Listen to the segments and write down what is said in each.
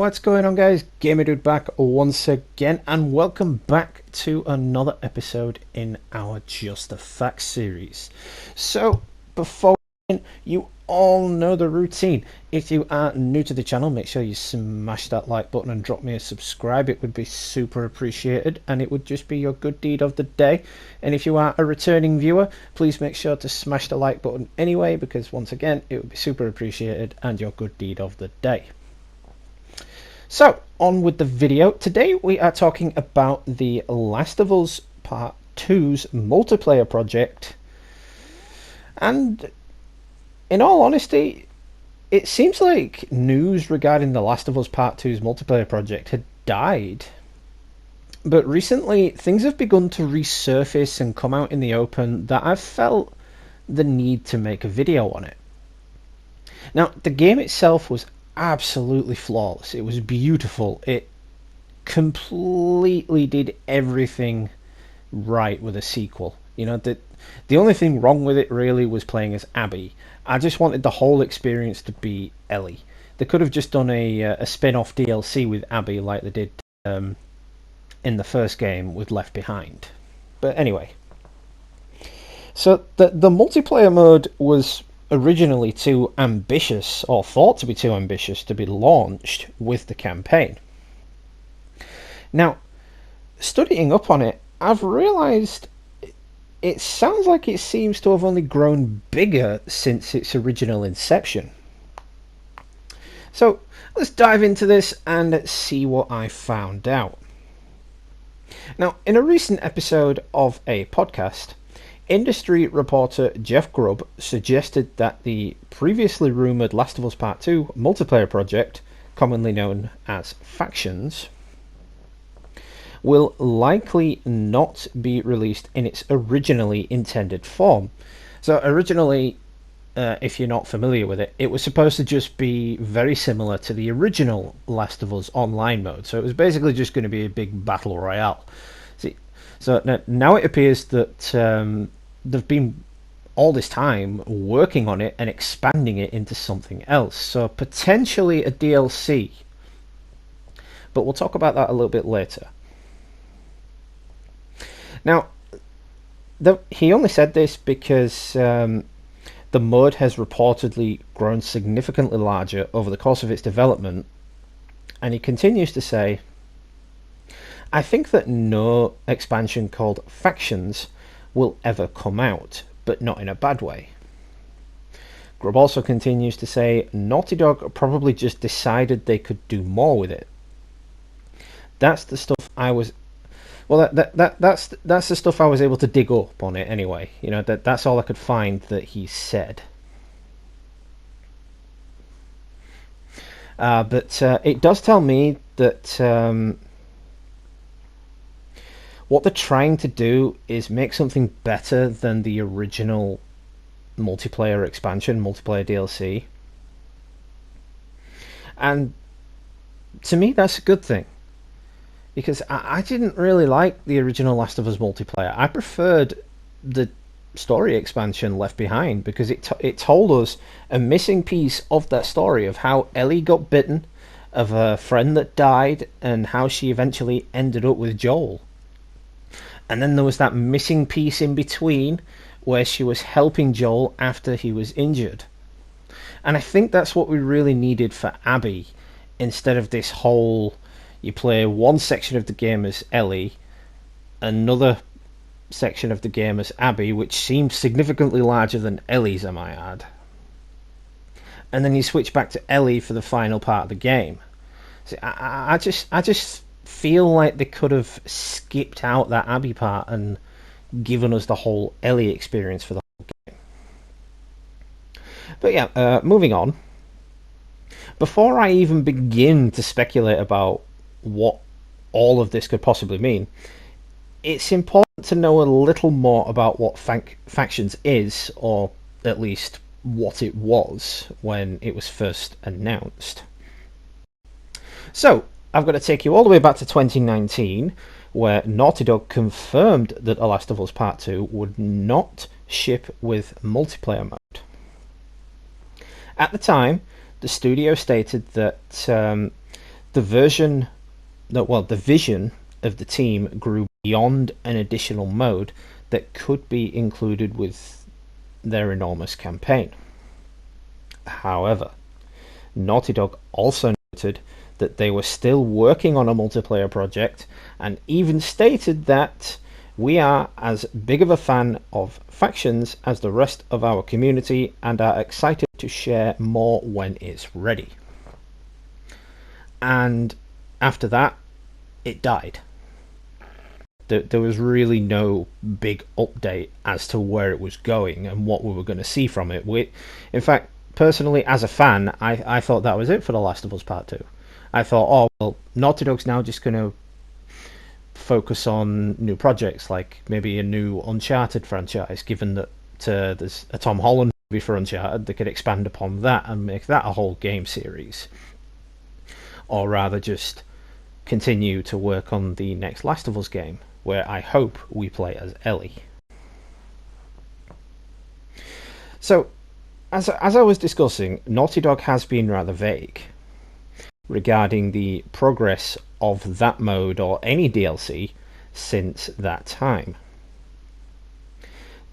what's going on, guys? Gamerdude back once again, and welcome back to another episode in our Just the Facts series. So, before you all know the routine. If you are new to the channel, make sure you smash that like button and drop me a subscribe. It would be super appreciated, and it would just be your good deed of the day. And if you are a returning viewer, please make sure to smash the like button anyway, because once again, it would be super appreciated and your good deed of the day. So, on with the video. Today we are talking about the Last of Us Part 2's multiplayer project, and in all honesty, it seems like news regarding The Last of Us Part 2's multiplayer project had died. But recently, things have begun to resurface and come out in the open that I've felt the need to make a video on it. Now, the game itself was absolutely flawless. It was beautiful. It completely did everything right with a sequel. You know, the only thing wrong with it really was playing as Abby. I just wanted the whole experience to be Ellie. They could have just done a spin-off DLC with Abby like they did in the first game with Left Behind. But anyway, so the multiplayer mode was originally too ambitious, or thought to be too ambitious, to be launched with the campaign. Now, studying up on it, I've realised it sounds like it seems to have only grown bigger since its original inception. So let's dive into this and see what I found out. Now, in a recent episode of a podcast, industry reporter Jeff Grubb suggested that the previously rumoured Last of Us Part 2 multiplayer project, commonly known as Factions, will likely not be released in its originally intended form. So originally, if you're not familiar with it, it was supposed to just be very similar to the original Last of Us online mode. So it was basically just going to be a big battle royale. See, so now it appears that they've been all this time working on it and expanding it into something else. So potentially a DLC. But we'll talk about that a little bit later. Now, he only said this because the mode has reportedly grown significantly larger over the course of its development, and he continues to say, I think that no expansion called Factions will ever come out, but not in a bad way. Grubb also continues to say Naughty Dog probably just decided they could do more with it. That's the stuff I was... Well, that's the stuff I was able to dig up on it anyway. You know, that's all I could find that he said. But it does tell me that what they're trying to do is make something better than the original multiplayer expansion, multiplayer DLC. And to me, that's a good thing. Because I didn't really like the original Last of Us multiplayer. I preferred the story expansion Left Behind, because it told us a missing piece of that story of how Ellie got bitten, of a friend that died, and how she eventually ended up with Joel. And then there was that missing piece in between where she was helping Joel after he was injured. And I think that's what we really needed for Abby, instead of this whole... You play one section of the game as Ellie, another section of the game as Abby, which seems significantly larger than Ellie's, I might add. And then you switch back to Ellie for the final part of the game. See, I just feel like they could have skipped out that Abby part and given us the whole Ellie experience for the whole game. But yeah, moving on. Before I even begin to speculate about what all of this could possibly mean, it's important to know a little more about what Factions is, or at least what it was when it was first announced. So, I've got to take you all the way back to 2019, where Naughty Dog confirmed that The Last of Us Part 2 would not ship with multiplayer mode. At the time, the studio stated that the version the vision of the team grew beyond an additional mode that could be included with their enormous campaign. However, Naughty Dog also noted that they were still working on a multiplayer project and even stated that we are as big of a fan of Factions as the rest of our community and are excited to share more when it's ready. And after that, it died. There was really no big update as to where it was going and what we were going to see from it. In fact, personally, as a fan, I thought that was it for The Last of Us Part 2. I thought, oh, well, Naughty Dog's now just going to focus on new projects, like maybe a new Uncharted franchise, given that there's a Tom Holland movie for Uncharted. They could expand upon that and make that a whole game series. Or rather just continue to work on the next Last of Us game, where I hope we play as Ellie. So, as I was discussing, Naughty Dog has been rather vague regarding the progress of that mode or any DLC since that time.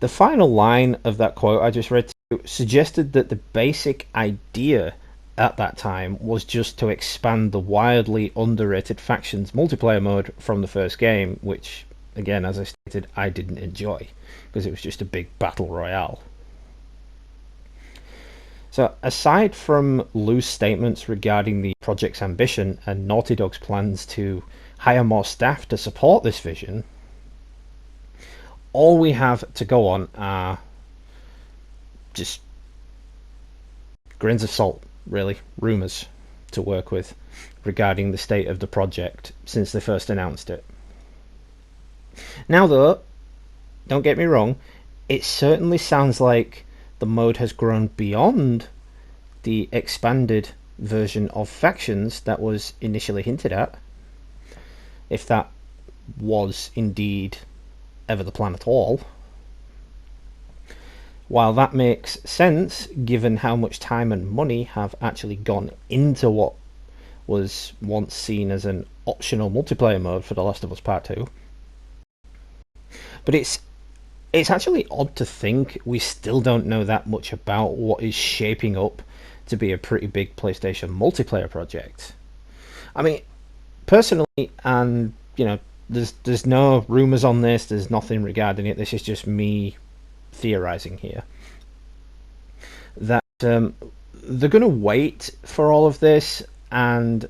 The final line of that quote I just read to you suggested that the basic idea at that time was just to expand the wildly underrated Factions multiplayer mode from the first game, which, again, as I stated, I didn't enjoy because it was just a big battle royale. So, aside from loose statements regarding the project's ambition and Naughty Dog's plans to hire more staff to support this vision, all we have to go on are just grains of salt, really, rumours to work with regarding the state of the project since they first announced it. Now, though, don't get me wrong, it certainly sounds like the mode has grown beyond the expanded version of Factions that was initially hinted at, if that was indeed ever the plan at all. While that makes sense, given how much time and money have actually gone into what was once seen as an optional multiplayer mode for The Last of Us Part 2. But it's actually odd to think we still don't know that much about what is shaping up to be a pretty big PlayStation multiplayer project. I mean, personally, and there's no rumours on this, there's nothing regarding it, this is just me theorising here, that they're going to wait for all of this and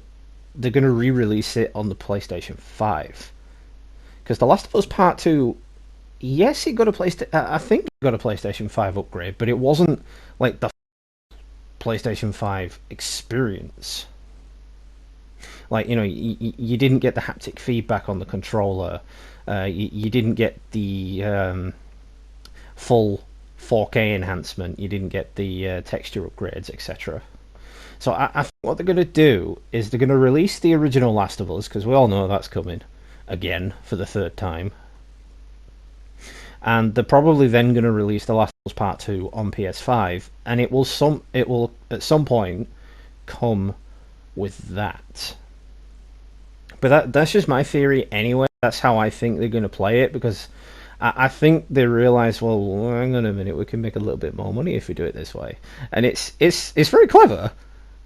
they're going to re-release it on the PlayStation 5. Because The Last of Us Part 2, yes, it got I think it got a PlayStation 5 upgrade, but it wasn't like the PlayStation 5 experience. Like, you didn't get the haptic feedback on the controller. You didn't get the full 4K enhancement. You didn't get the texture upgrades, etc. So I think what they're going to do is they're going to release the original Last of Us, because we all know that's coming again for the third time. And they're probably then going to release The Last of Us Part 2 on PS5, and it will at some point come with that. But that's just my theory anyway. That's how I think they're going to play it, because I think they realise, well, hang on a minute, we can make a little bit more money if we do it this way. And it's very clever.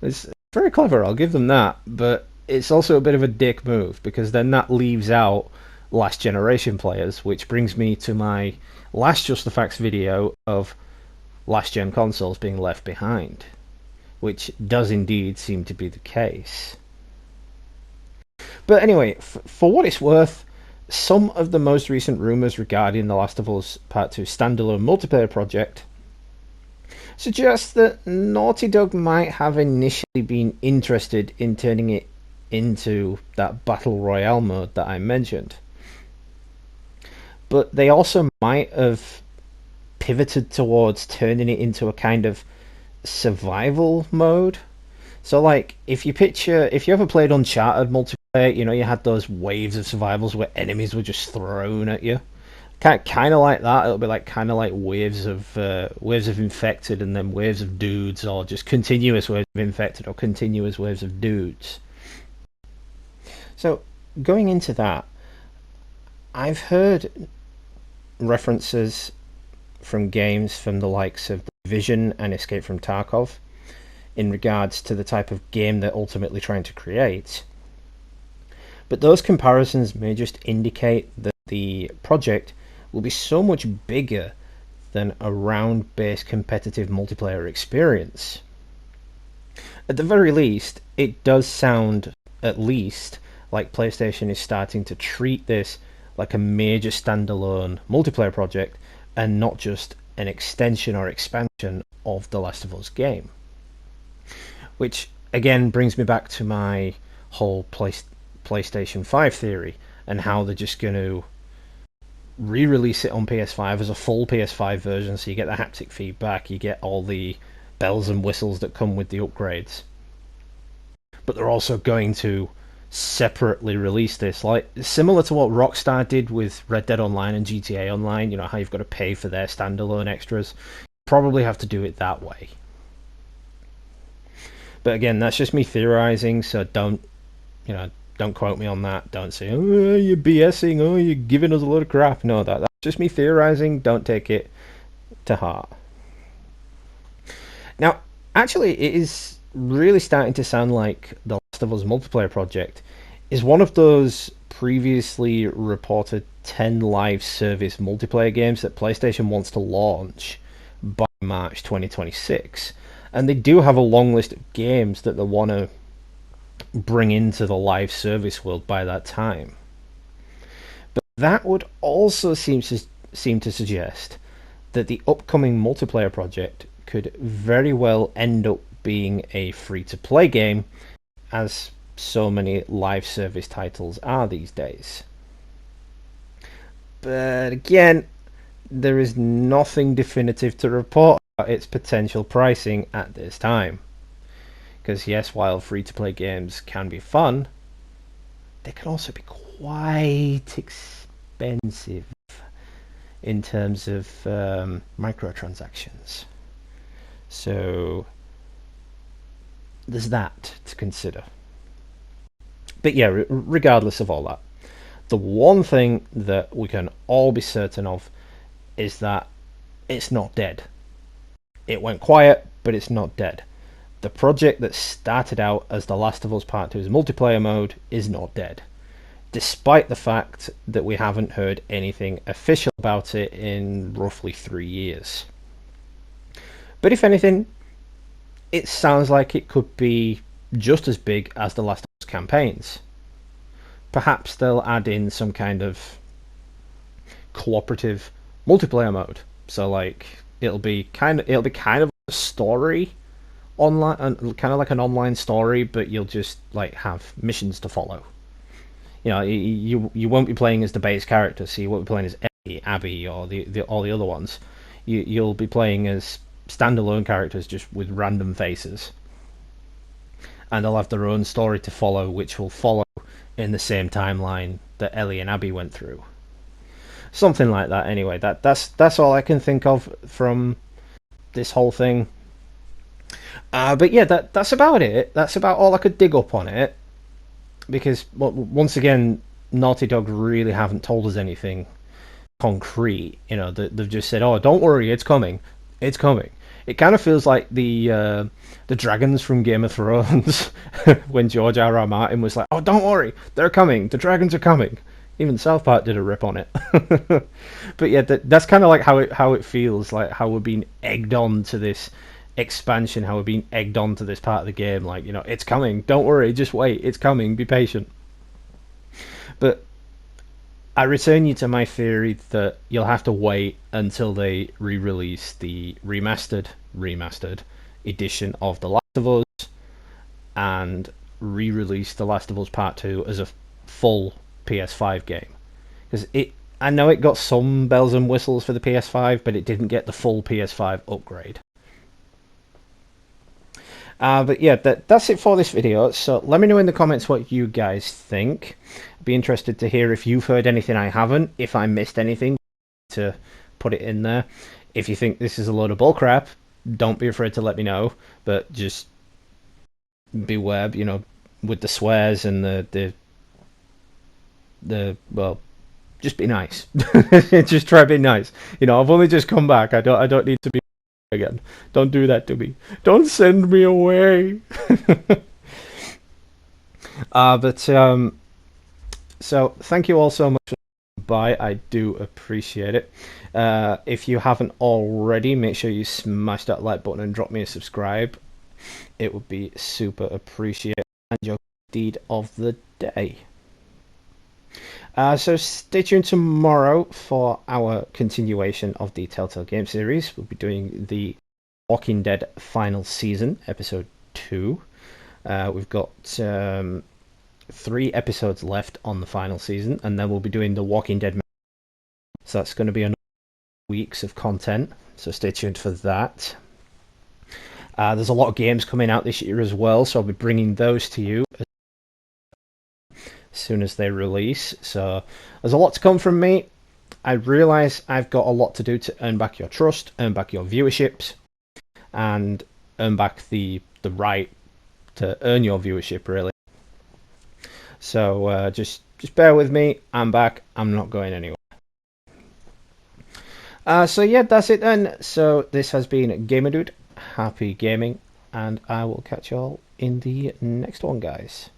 It's very clever, I'll give them that. But it's also a bit of a dick move, because then that leaves out last generation players, which brings me to my last Just the Facts video of last gen consoles being left behind, which does indeed seem to be the case. But anyway, for what it's worth, some of the most recent rumours regarding The Last of Us Part 2 standalone multiplayer project suggest that Naughty Dog might have initially been interested in turning it into that Battle Royale mode that I mentioned. But they also might have pivoted towards turning it into a kind of survival mode. So, like, if you ever played Uncharted multiplayer, you had those waves of survivals where enemies were just thrown at you. Kind of like that. It'll be like kind of like waves of infected, and then waves of dudes, or just continuous waves of infected, or continuous waves of dudes. So, going into that, I've heard references from games from the likes of Division and Escape from Tarkov in regards to the type of game they're ultimately trying to create. But those comparisons may just indicate that the project will be so much bigger than a round-based competitive multiplayer experience. At the very least, it does sound, at least, like PlayStation is starting to treat this like a major standalone multiplayer project and not just an extension or expansion of the Last of Us game. Which, again, brings me back to my whole PlayStation 5 theory and how they're just going to re-release it on PS5 as a full PS5 version, so you get the haptic feedback, you get all the bells and whistles that come with the upgrades. But they're also going to separately release this, like similar to what Rockstar did with Red Dead Online and GTA Online. You know how you've got to pay for their standalone extras. Probably have to do it that way. But again, that's just me theorizing, so don't quote me on that. Don't say, oh, you're BSing, oh, you're giving us a load of crap. No, that's just me theorizing. Don't take it to heart. Now, actually, it is really starting to sound like the Last of Us multiplayer project is one of those previously reported 10 live service multiplayer games that PlayStation wants to launch by March 2026. And they do have a long list of games that they want to bring into the live service world by that time. But that would also seem to suggest that the upcoming multiplayer project could very well end up being a free-to-play game, as so many live service titles are these days. But again, there is nothing definitive to report about its potential pricing at this time. Because yes, while free-to-play games can be fun, they can also be quite expensive in terms of microtransactions. So there's that to consider. But yeah, regardless of all that, the one thing that we can all be certain of is that it's not dead. It went quiet, but it's not dead. The project that started out as The Last of Us Part 2's multiplayer mode is not dead, despite the fact that we haven't heard anything official about it in roughly 3 years. But if anything, it sounds like it could be just as big as the Last of Us campaigns. Perhaps they'll add in some kind of cooperative multiplayer mode. So like it'll be kind of a story online, kind of like an online story, but you'll just like have missions to follow. You know, you won't be playing as the base character, so you won't be playing as Ellie, Abby, or all the other ones. You'll be playing as standalone characters just with random faces, and they'll have their own story to follow, which will follow in the same timeline that Ellie and Abby went through. Something like that. Anyway, that's all I can think of from this whole thing. But yeah, that's about it. That's about all I could dig up on it, because once again, Naughty Dog really haven't told us anything concrete. You know, they've just said, "Oh, don't worry, it's coming, it's coming." It kind of feels like the dragons from Game of Thrones when George R.R. Martin was like, "Oh, don't worry, they're coming. The dragons are coming." Even South Park did a rip on it. But yeah, that's kind of like how it feels, like how we're being egged on to this expansion, how we're being egged on to this part of the game. Like, you know, it's coming. Don't worry, just wait. It's coming. Be patient. But I return you to my theory that you'll have to wait until they re-release the remastered edition of The Last of Us and re-release The Last of Us Part 2 as a full PS5 game. Because I know it got some bells and whistles for the PS5, but it didn't get the full PS5 upgrade. But yeah, that's it for this video. So let me know in the comments what you guys think. I'd be interested to hear if you've heard anything I haven't, if I missed anything, to put it in there. If you think this is a load of bullcrap, don't be afraid to let me know. But just beware, you know, with the swears and the well, just be nice. Just try to be nice. I've only just come back. I don't need to be again. Don't do that to me. Don't send me away. But so thank you all so much for by. I do appreciate it. If you haven't already, make sure you smash that like button and drop me a subscribe. It would be super appreciated. And your deed of the day. So stay tuned tomorrow for our continuation of the Telltale game series. We'll be doing the Walking Dead final season, episode 2. We've got 3 episodes left on the final season, and then we'll be doing the Walking Dead. So that's going to be another weeks of content. So stay tuned for that. There's a lot of games coming out this year as well, so I'll be bringing those to you as soon as they release. So there's a lot to come from me. I realise I've got a lot to do to earn back your trust, earn back your viewerships, and earn back the right to earn your viewership, really. So just bear with me. I'm back. I'm not going anywhere. So yeah, that's it then. So this has been Gamerdude. Happy gaming, and I will catch you all in the next one, guys.